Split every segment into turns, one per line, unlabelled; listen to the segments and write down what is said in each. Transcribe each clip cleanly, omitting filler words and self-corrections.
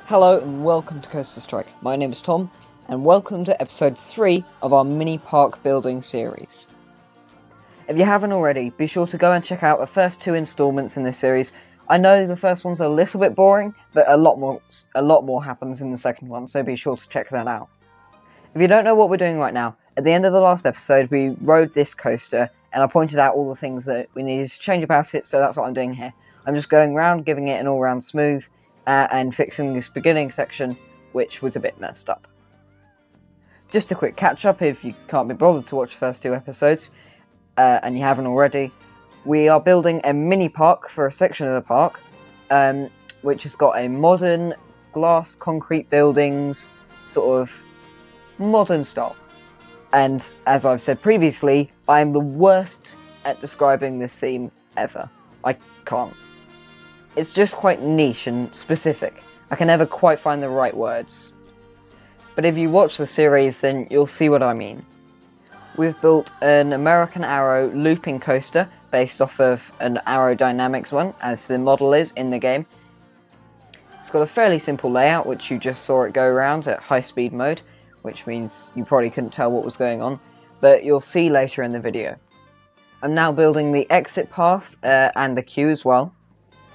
Hello and welcome to Coaster Strike. My name is Tom, and welcome to episode 3 of our mini park building series. If you haven't already, be sure to go and check out the first 2 installments in this series. I know the first one's a little bit boring, but a lot more happens in the second one, so be sure to check that out. If you don't know what we're doing right now, at the end of the last episode we rode this coaster, and I pointed out all the things that we needed to change about it, so that's what I'm doing here. I'm just going around, giving it an all-round smooth, and fixing this beginning section, which was a bit messed up. Just a quick catch-up if you can't be bothered to watch the first 2 episodes, and you haven't already. We are building a mini park for a section of the park, which has got a modern glass concrete buildings, sort of modern style. And as I've said previously, I am the worst at describing this theme ever. I can't. It's just quite niche and specific. I can never quite find the right words. But if you watch the series, then you'll see what I mean. We've built an American Arrow looping coaster based off of an aerodynamics one, as the model is in the game. It's got a fairly simple layout, which you just saw it go around at high speed mode, which means you probably couldn't tell what was going on, but you'll see later in the video. I'm now building the exit path and the queue as well,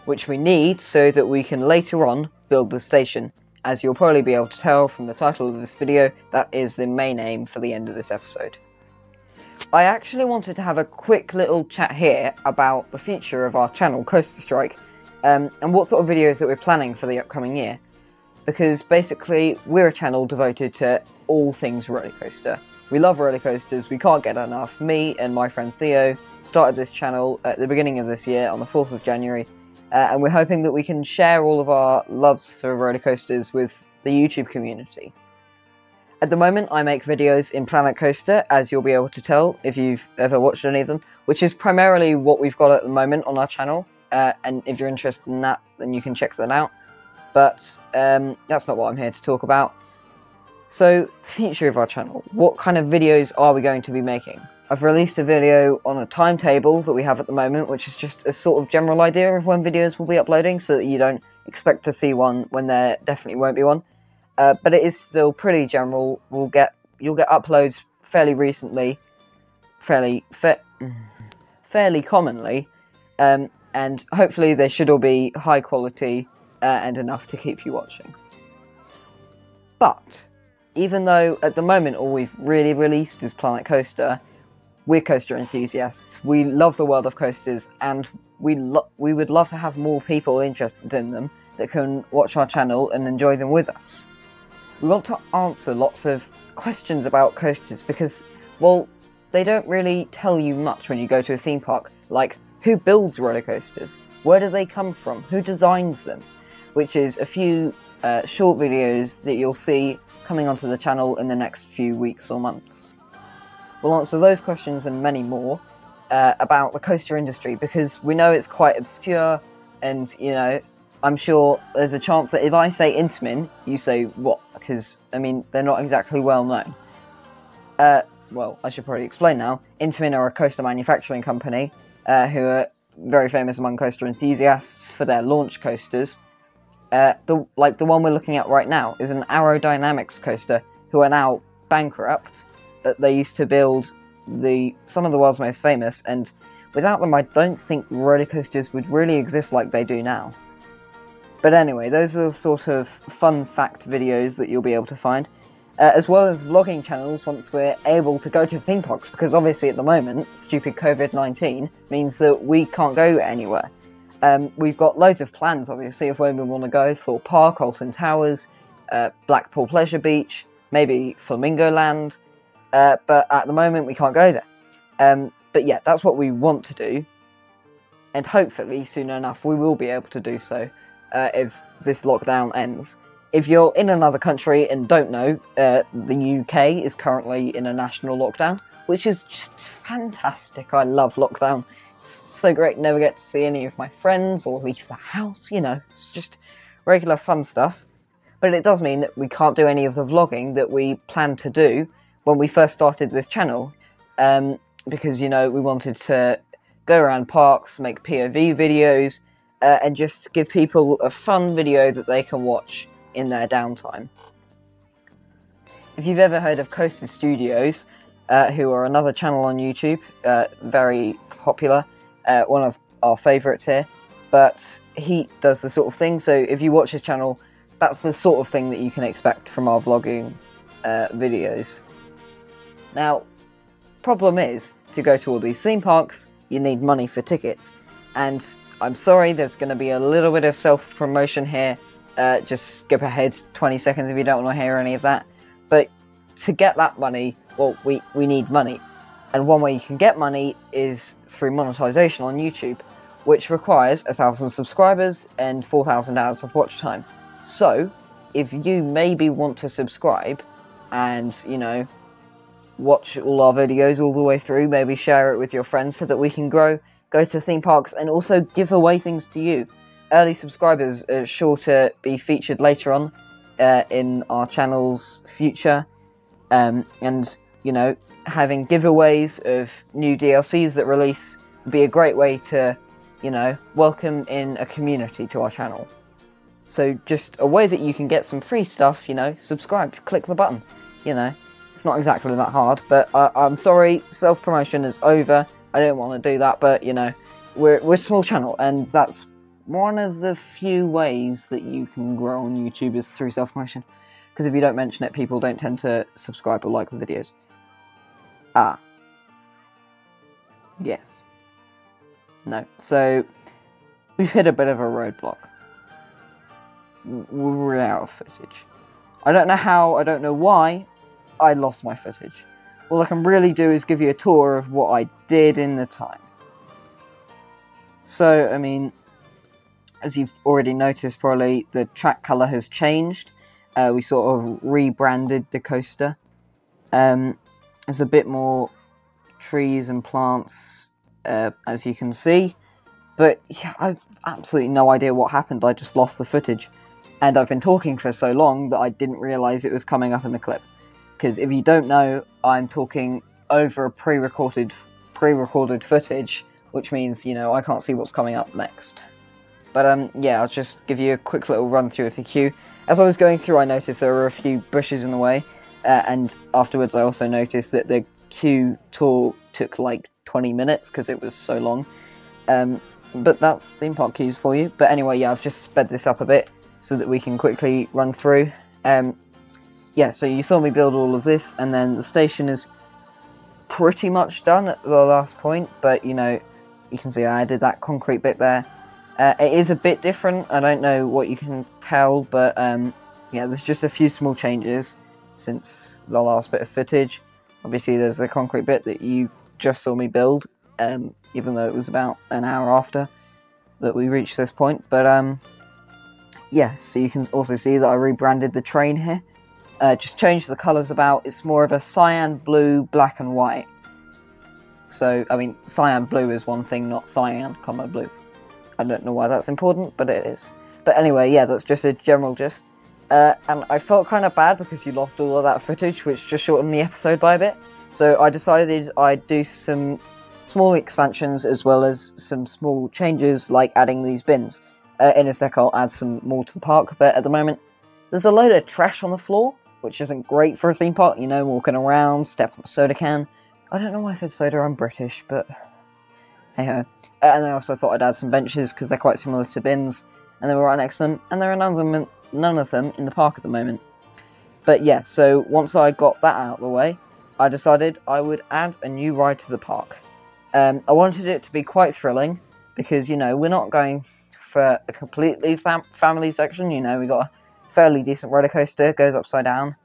which we need so that we can later on build the station. As you'll probably be able to tell from the title of this video, that is the main aim for the end of this episode. I actually wanted to have a quick little chat here about the future of our channel, Coaster Strike, and what sort of videos that we're planning for the upcoming year. Because basically, we're a channel devoted to all things roller coaster. We love roller coasters, we can't get enough. Me and my friend Theo started this channel at the beginning of this year, on the 4th of January, and we're hoping that we can share all of our loves for roller coasters with the YouTube community. At the moment, I make videos in Planet Coaster, as you'll be able to tell if you've ever watched any of them, which is primarily what we've got at the moment on our channel, and if you're interested in that, then you can check that out. But that's not what I'm here to talk about. So, the future of our channel. What kind of videos are we going to be making? I've released a video on a timetable that we have at the moment, which is just a sort of general idea of when videos will be uploading, so that you don't expect to see one when there definitely won't be one. But it is still pretty general. You'll get uploads fairly recently, fairly commonly, and hopefully they should all be high quality and enough to keep you watching. But even though at the moment all we've really released is Planet Coaster, we're coaster enthusiasts. We love the world of coasters, and we would love to have more people interested in them that can watch our channel and enjoy them with us. We want to answer lots of questions about coasters because, well, they don't really tell you much when you go to a theme park, like who builds roller coasters, where do they come from, who designs them, which is a few short videos that you'll see coming onto the channel in the next few weeks or months. We'll answer those questions and many more about the coaster industry, because we know it's quite obscure, and, you know, I'm sure there's a chance that if I say Intamin, you say what? Because, I mean, they're not exactly well known. Well, I should probably explain now. Intamin are a coaster manufacturing company who are very famous among coaster enthusiasts for their launch coasters. The one we're looking at right now is an aerodynamics coaster who are now bankrupt, but they used to build some of the world's most famous, and without them I don't think roller coasters would really exist like they do now. But anyway, those are the sort of fun fact videos that you'll be able to find, as well as vlogging channels once we're able to go to theme parks, because obviously at the moment, stupid COVID-19 means that we can't go anywhere. We've got loads of plans, obviously, of where we want to go: Thorpe Park, Alton Towers, Blackpool Pleasure Beach, maybe Flamingo Land, but at the moment we can't go there. But yeah, that's what we want to do, and hopefully soon enough we will be able to do so if this lockdown ends. If you're in another country and don't know, the UK is currently in a national lockdown, which is just fantastic. I love lockdown. It's so great, never get to see any of my friends or leave the house, you know, it's just regular fun stuff. But it does mean that we can't do any of the vlogging that we planned to do when we first started this channel, because, you know, we wanted to go around parks, make POV videos, and just give people a fun video that they can watch in their downtime. If you've ever heard of Coaster Studios, who are another channel on YouTube, very popular, one of our favourites here, but he does the sort of thing, so if you watch his channel, that's the sort of thing that you can expect from our vlogging videos. Now, problem is, to go to all these theme parks, you need money for tickets, and I'm sorry, there's going to be a little bit of self-promotion here, just skip ahead 20 seconds if you don't want to hear any of that, but to get that money, well, we need money, and one way you can get money is through monetization on YouTube, which requires 1,000 subscribers and 4,000 hours of watch time. So, if you maybe want to subscribe and, you know, watch all our videos all the way through, maybe share it with your friends so that we can grow, go to theme parks, and also give away things to you. Early subscribers are sure to be featured later on in our channel's future, and, you know, having giveaways of new DLCs that release would be a great way to, you know, welcome in a community to our channel. So just a way that you can get some free stuff, you know, subscribe, click the button, you know. It's not exactly that hard, but I'm sorry, self-promotion is over. I don't want to do that, but, you know, we're a small channel, and that's one of the few ways that you can grow on YouTube is through self-promotion. Because if you don't mention it, people don't tend to subscribe or like the videos. Ah. Yes. No. So, we've hit a bit of a roadblock. We're out of footage. I don't know how, I don't know why, I lost my footage. All I can really do is give you a tour of what I did in the time. So, I mean, as you've already noticed probably, the track colour has changed. We sort of rebranded the coaster. There's a bit more trees and plants, as you can see. But yeah, I've absolutely no idea what happened. I just lost the footage. And I've been talking for so long that I didn't realise it was coming up in the clip. Because if you don't know, I'm talking over a pre-recorded footage, which means, you know, I can't see what's coming up next. But yeah, I'll just give you a quick little run through of the queue. As I was going through, I noticed there were a few bushes in the way, and afterwards I also noticed that the queue tour took like 20 minutes because it was so long. But that's theme park queues for you. But anyway, yeah, I've just sped this up a bit so that we can quickly run through. Yeah, so you saw me build all of this, and then the station is pretty much done at the last point, but, you know, you can see I added that concrete bit there. It is a bit different, I don't know what you can tell, but, yeah, there's just a few small changes since the last bit of footage. Obviously, there's a concrete bit that you just saw me build, even though it was about an hour after that we reached this point, but, yeah, so you can also see that I rebranded the train here. Just changed the colours about. It's more of a cyan, blue, black and white. So, I mean, cyan blue is one thing, not cyan, blue. I don't know why that's important, but it is. But anyway, yeah, that's just a general gist. And I felt kind of bad because you lost all of that footage, which just shortened the episode by a bit. So I decided I'd do some small expansions as well as some small changes, like adding these bins. In a sec I'll add some more to the park, but at the moment there's a load of trash on the floor, which isn't great for a theme park, you know, walking around, step on a soda can. I don't know why I said soda, I'm British, but hey-ho. And I also thought I'd add some benches, because they're quite similar to bins, and they were right next to them, and there are none of them in the park at the moment. But yeah, so once I got that out of the way, I decided I would add a new ride to the park. I wanted it to be quite thrilling, because, you know, we're not going for a completely family section, you know, we got a fairly decent roller coaster, goes upside down.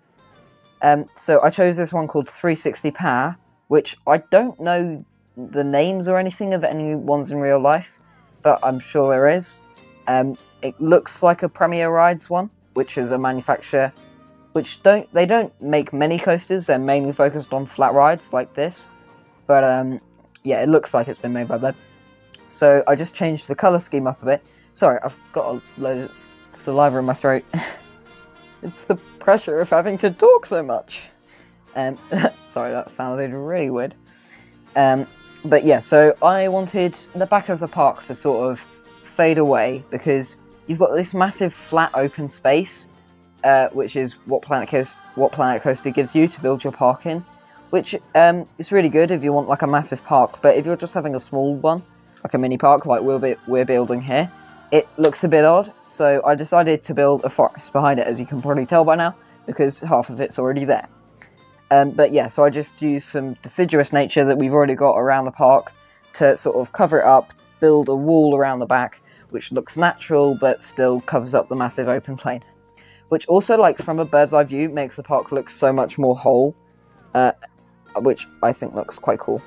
So I chose this one called 360 Power, which I don't know the names or anything of any ones in real life, but I'm sure there is. It looks like a Premier Rides one, which is a manufacturer which they don't make many coasters, they're mainly focused on flat rides like this. But yeah, it looks like it's been made by them. So I just changed the colour scheme up a bit. Sorry, I've got a load of saliva in my throat. It's the pressure of having to talk so much. Sorry, that sounded really weird. But yeah, so I wanted the back of the park to sort of fade away, because you've got this massive flat open space, which is what Planet Coaster gives you to build your park in, which is really good if you want like a massive park. But if you're just having a small one, like a mini park like we're building here, it looks a bit odd. So I decided to build a forest behind it, as you can probably tell by now, because half of it's already there. But yeah, so I just used some deciduous nature that we've already got around the park to sort of cover it up, build a wall around the back, which looks natural but still covers up the massive open plain. Which also, like, from a bird's eye view, makes the park look so much more whole, which I think looks quite cool.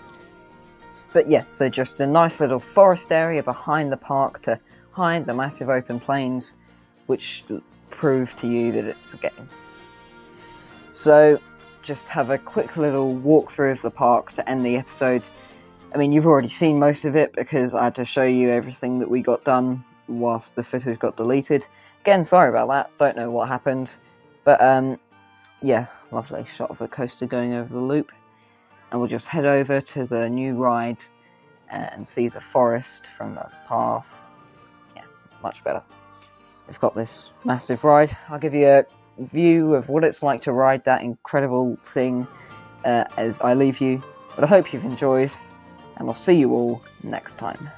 But yeah, so just a nice little forest area behind the park to hide the massive open plains, which prove to you that it's a game. So, just have a quick little walkthrough of the park to end the episode. I mean, you've already seen most of it because I had to show you everything that we got done whilst the footage got deleted. Again, sorry about that, don't know what happened. But, yeah, lovely shot of the coaster going over the loop. And we'll just head over to the new ride and see the forest from the path. Yeah, much better. We've got this massive ride. I'll give you a view of what it's like to ride that incredible thing as I leave you. But I hope you've enjoyed, and I'll see you all next time.